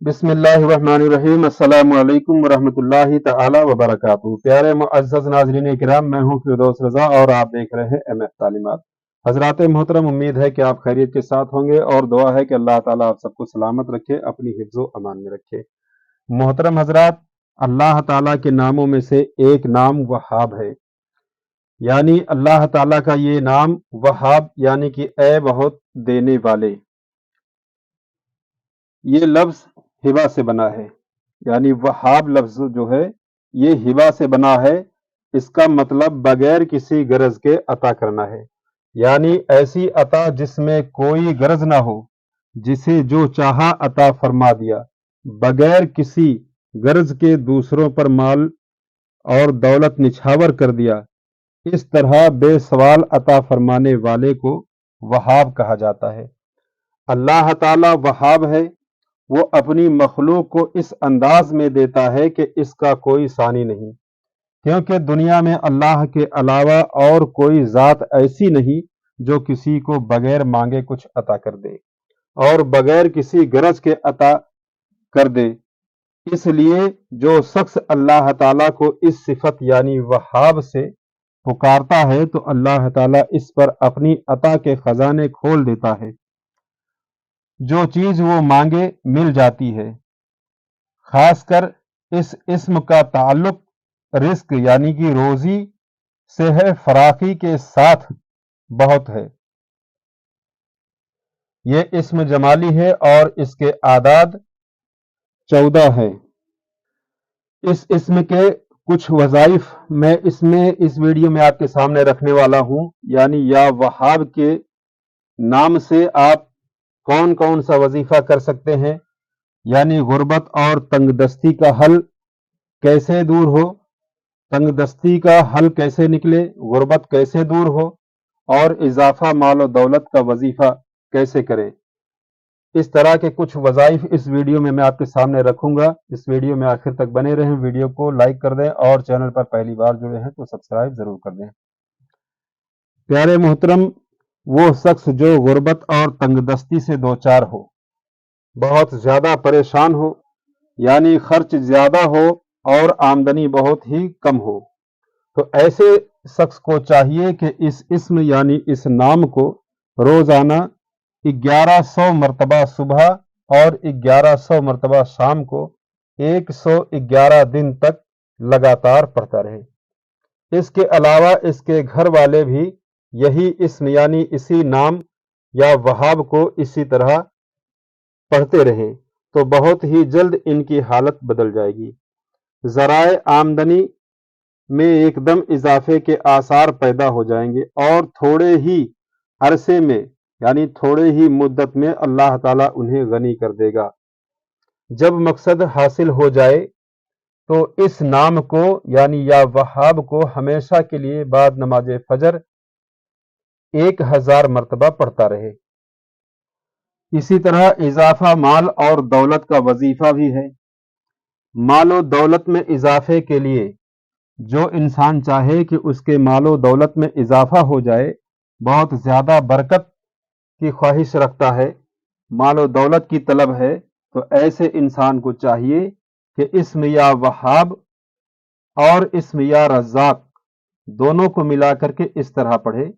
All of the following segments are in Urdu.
بسم اللہ الرحمن الرحیم۔ السلام علیکم ورحمۃ اللہ تعالی وبرکاتہ۔ پیارے معزز ناظرین کرام، میں ہوں فردوس رضا اور آپ دیکھ رہے ہیں ایم ایف تعلیمات۔ حضرات محترم، امید ہے کہ آپ خیریت کے ساتھ ہوں گے اور دعا ہے کہ اللہ تعالیٰ آپ سب کو سلامت رکھے، اپنی حفظ و امان میں رکھے۔ محترم حضرات، اللہ تعالیٰ کے ناموں میں سے ایک نام وہاب ہے، یعنی اللہ تعالیٰ کا یہ نام وہاب یعنی کہ اے بہت دینے والے، یہ لفظ ہبا سے بنا ہے، یعنی وہاب لفظ جو ہے یہ ہبا سے بنا ہے۔ اس کا مطلب بغیر کسی غرض کے عطا کرنا ہے، یعنی ایسی عطا جس میں کوئی غرض نہ ہو، جسے جو چاہا عطا فرما دیا، بغیر کسی غرض کے دوسروں پر مال اور دولت نچھاور کر دیا۔ اس طرح بے سوال عطا فرمانے والے کو وہاب کہا جاتا ہے۔ اللہ تعالی وہاب ہے، وہ اپنی مخلوق کو اس انداز میں دیتا ہے کہ اس کا کوئی ثانی نہیں، کیونکہ دنیا میں اللہ کے علاوہ اور کوئی ذات ایسی نہیں جو کسی کو بغیر مانگے کچھ عطا کر دے اور بغیر کسی غرض کے عطا کر دے۔ اس لیے جو شخص اللہ تعالیٰ کو اس صفت یعنی وہاب سے پکارتا ہے تو اللہ تعالیٰ اس پر اپنی عطا کے خزانے کھول دیتا ہے۔ جو چیز وہ مانگے مل جاتی ہے۔ خاص کر اس اسم کا تعلق رزق یعنی کہ روزی سے ہے، فراخی کے ساتھ بہت ہے۔ یہ اسم جمالی ہے اور اس کے اعداد 14 ہے۔ اس اسم کے کچھ وظائف میں اس ویڈیو میں آپ کے سامنے رکھنے والا ہوں، یعنی یا وہاب کے نام سے آپ کون کون سا وظیفہ کر سکتے ہیں، یعنی غربت اور تنگ دستی کا حل کیسے دور ہو، تنگ دستی کا حل کیسے نکلے، غربت کیسے دور ہو، اور اضافہ مال و دولت کا وظیفہ کیسے کریں۔ اس طرح کے کچھ وظائف اس ویڈیو میں آپ کے سامنے رکھوں گا۔ اس ویڈیو میں آخر تک بنے رہیں، ویڈیو کو لائک کر دیں اور چینل پر پہلی بار جڑے ہیں تو سبسکرائب ضرور کر دیں۔ پیارے محترم، وہ شخص جو غربت اور تنگ دستی سے دوچار ہو، بہت زیادہ پریشان ہو، یعنی خرچ زیادہ ہو اور آمدنی بہت ہی کم ہو، تو ایسے شخص کو چاہیے کہ اس اسم یعنی اس نام کو روزانہ 1100 مرتبہ صبح اور 1100 مرتبہ شام کو 111 دن تک لگاتار پڑھتا رہے۔ اس کے علاوہ اس کے گھر والے بھی یہی اسم یعنی اسی نام یا وہاب کو اسی طرح پڑھتے رہیں تو بہت ہی جلد ان کی حالت بدل جائے گی۔ ذرائع آمدنی میں ایک دم اضافے کے آثار پیدا ہو جائیں گے اور تھوڑے ہی عرصے میں یعنی تھوڑے ہی مدت میں اللہ تعالیٰ انہیں غنی کر دے گا۔ جب مقصد حاصل ہو جائے تو اس نام کو یعنی یا وہاب کو ہمیشہ کے لیے بعد نماز فجر 1000 مرتبہ پڑھتا رہے۔ اسی طرح اضافہ مال اور دولت کا وظیفہ بھی ہے۔ مال و دولت میں اضافے کے لیے جو انسان چاہے کہ اس کے مال و دولت میں اضافہ ہو جائے، بہت زیادہ برکت کی خواہش رکھتا ہے، مال و دولت کی طلب ہے، تو ایسے انسان کو چاہیے کہ اسم یا وہاب اور اسم یا رزاق دونوں کو ملا کر کے اس طرح پڑھے،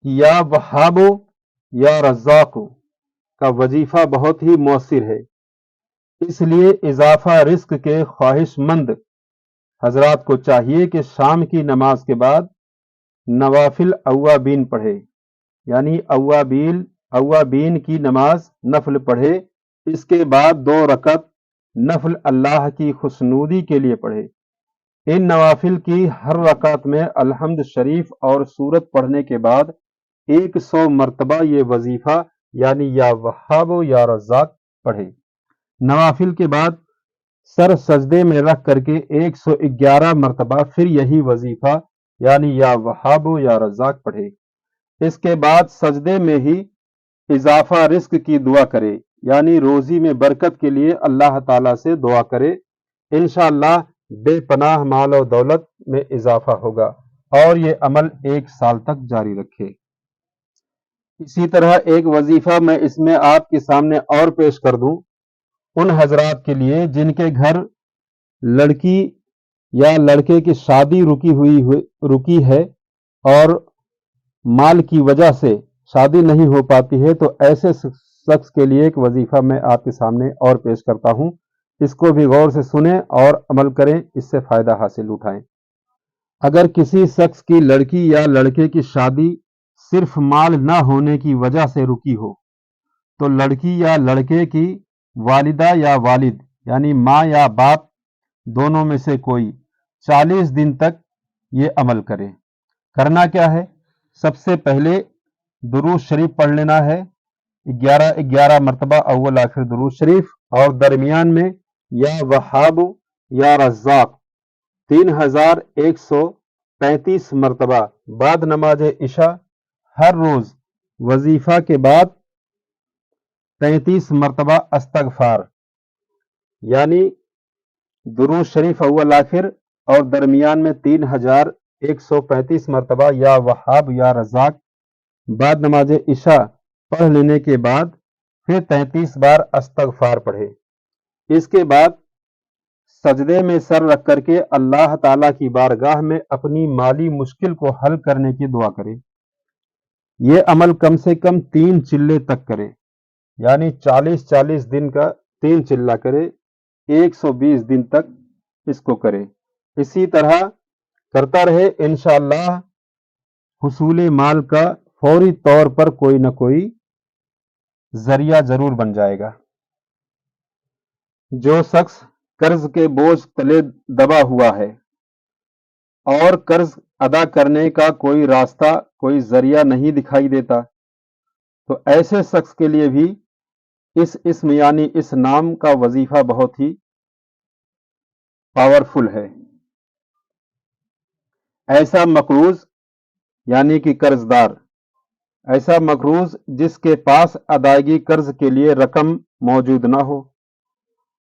یا وہاب یا رزاق کا وظیفہ بہت ہی مؤثر ہے۔ اس لیے اضافہ رزق کے خواہش مند حضرات کو چاہیے کہ شام کی نماز کے بعد نوافل اوابین پڑھے، یعنی اوابین کی نماز نفل پڑھے۔ اس کے بعد 2 رکعت نفل اللہ کی خوشنودی کے لیے پڑھے۔ ان نوافل کی ہر رکعت میں الحمد شریف اور سورت پڑھنے کے بعد 100 مرتبہ یہ وظیفہ یعنی یا وہاب یا رزاق پڑھے۔ نوافل کے بعد سر سجدے میں رکھ کر کے 111 مرتبہ پھر یہی وظیفہ یعنی یا وہاب یا رزاق پڑھے۔ اس کے بعد سجدے میں ہی اضافہ رزق کی دعا کرے، یعنی روزی میں برکت کے لیے اللہ تعالیٰ سے دعا کرے۔ انشاءاللہ بے پناہ مال و دولت میں اضافہ ہوگا، اور یہ عمل 1 سال تک جاری رکھے۔ اسی طرح ایک وظیفہ میں اس میں آپ کے سامنے اور پیش کر دوں ان حضرات کے لیے جن کے گھر لڑکی یا لڑکے کی شادی رکی ہے اور مال کی وجہ سے شادی نہیں ہو پاتی ہے، تو ایسے شخص کے لیے ایک وظیفہ میں آپ کے سامنے اور پیش کرتا ہوں، اس کو بھی غور سے سنیں اور عمل کریں، اس سے فائدہ حاصل اٹھائیں۔ اگر کسی شخص کی لڑکی یا لڑکے کی شادی صرف مال نہ ہونے کی وجہ سے رکی ہو، تو لڑکی یا لڑکے کی والدہ یا والد یعنی ماں یا باپ دونوں میں سے کوئی 40 دن تک یہ عمل کرے۔ کرنا کیا ہے؟ سب سے پہلے درود شریف پڑھ لینا ہے، 11 مرتبہ اول آخر درود شریف، اور درمیان میں یا وہاب یا رزاق 3135 مرتبہ بعد نماز عشاء ہر روز وظیفہ کے بعد 33 مرتبہ استغفار، یعنی درود شریف اول آخر اور درمیان میں 3135 مرتبہ یا وہاب یا رزاق بعد نماز عشاء پڑھ لینے کے بعد پھر 33 بار استغفار پڑھے۔ اس کے بعد سجدے میں سر رکھ کر کے اللہ تعالیٰ کی بارگاہ میں اپنی مالی مشکل کو حل کرنے کی دعا کرے۔ یہ عمل کم سے کم 3 چلے تک کرے، یعنی 40 دن کا 3 چلہ کرے، 120 دن تک اس کو کرے۔ اسی طرح کرتا رہے، انشاءاللہ حصول مال کا فوری طور پر کوئی نہ کوئی ذریعہ ضرور بن جائے گا۔ جو شخص قرض کے بوجھ تلے دبا ہوا ہے اور قرض ادا کرنے کا کوئی راستہ، کوئی ذریعہ نہیں دکھائی دیتا، تو ایسے شخص کے لیے بھی اس اسم یعنی اس نام کا وظیفہ بہت ہی پاورفل ہے۔ ایسا مقروض یعنی کہ قرض دار، ایسا مقروض جس کے پاس ادائیگی قرض کے لیے رقم موجود نہ ہو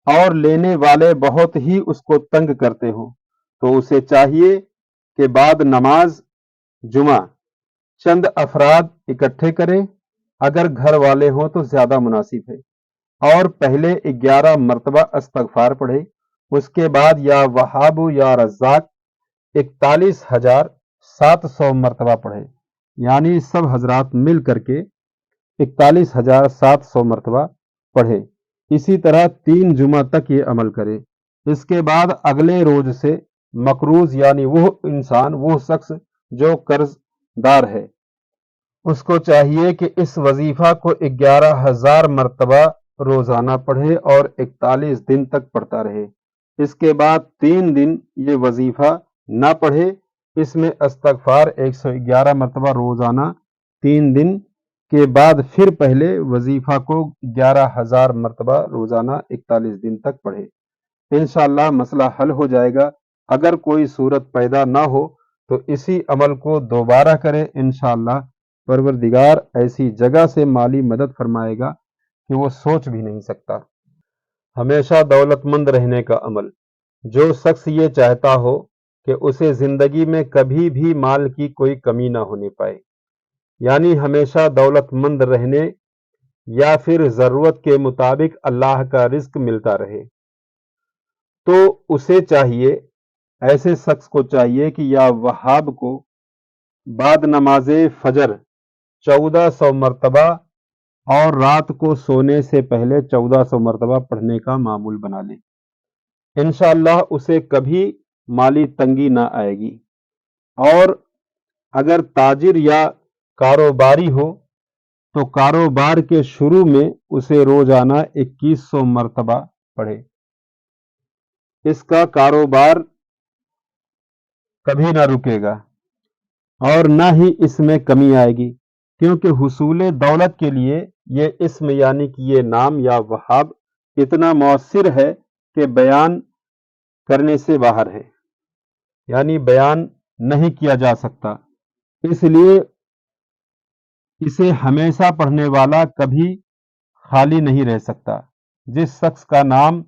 اور لینے والے بہت ہی اس کو تنگ کرتے ہوں، تو اسے چاہیے کہ بعد نماز جمعہ چند افراد اکٹھے کرے، اگر گھر والے ہوں تو زیادہ مناسب ہے، اور پہلے 11 مرتبہ استغفار پڑھے، اس کے بعد یا وہاب یا رزاق 41,700 مرتبہ پڑھے، یعنی سب حضرات مل کر کے 41,700 مرتبہ پڑھے۔ اسی طرح 3 جمعہ تک یہ عمل کرے۔ اس کے بعد اگلے روز سے مقروض یعنی وہ انسان، وہ شخص جو قرض دار ہے، اس کو چاہیے کہ اس وظیفہ کو 11,000 مرتبہ روزانہ پڑھے اور 41 دن تک پڑھتا رہے۔ اس کے بعد 3 دن یہ وظیفہ نہ پڑھے، اس میں استغفار 111 مرتبہ روزانہ، 3 دن کے بعد پھر پہلے وظیفہ کو 11,000 مرتبہ روزانہ 41 دن تک پڑھے۔ انشاءاللہ مسئلہ حل ہو جائے گا۔ اگر کوئی صورت پیدا نہ ہو تو اسی عمل کو دوبارہ کرے، انشاءاللہ پروردگار ایسی جگہ سے مالی مدد فرمائے گا کہ وہ سوچ بھی نہیں سکتا۔ ہمیشہ دولت مند رہنے کا عمل۔ جو شخص یہ چاہتا ہو کہ اسے زندگی میں کبھی بھی مال کی کوئی کمی نہ ہونے پائے، یعنی ہمیشہ دولت مند رہنے یا پھر ضرورت کے مطابق اللہ کا رزق ملتا رہے، تو اسے چاہیے، ایسے شخص کو چاہیے کہ یا وہاب کو بعد نماز فجر 1400 مرتبہ اور رات کو سونے سے پہلے 1400 مرتبہ پڑھنے کا معمول بنا لے۔ انشاءاللہ اسے کبھی مالی تنگی نہ آئے گی۔ اور اگر تاجر یا کاروباری ہو تو کاروبار کے شروع میں اسے روزانہ 2100 مرتبہ پڑھے۔ اس کا کاروبار کبھی نہ رکے گا اور نہ ہی اس میں کمی آئے گی، کیونکہ حصول دولت کے لیے یہ اسم یعنی کہ یہ نام یا وہاب اتنا مؤثر ہے کہ بیان کرنے سے باہر ہے، یعنی بیان نہیں کیا جا سکتا۔ اس لیے اسے ہمیشہ پڑھنے والا کبھی خالی نہیں رہ سکتا۔ جس شخص کا نام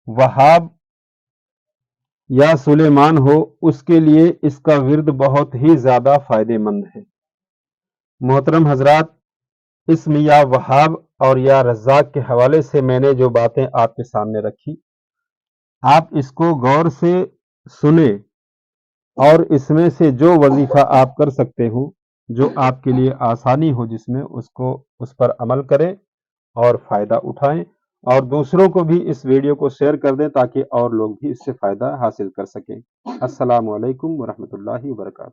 وہاب یا سلیمان ہو، اس کے لیے اس کا ورد بہت ہی زیادہ فائدہ مند ہے۔ محترم حضرات، اسم یا وہاب اور یا رزاق کے حوالے سے میں نے جو باتیں آپ کے سامنے رکھی، آپ اس کو غور سے سنیں اور اس میں سے جو وظیفہ آپ کر سکتے ہو، جو آپ کے لیے آسانی ہو، جس میں اس پر عمل کریں اور فائدہ اٹھائیں، اور دوسروں کو بھی اس ویڈیو کو شیئر کر دیں تاکہ اور لوگ بھی اس سے فائدہ حاصل کر سکیں۔ السلام علیکم ورحمۃ اللہ وبرکاتہ۔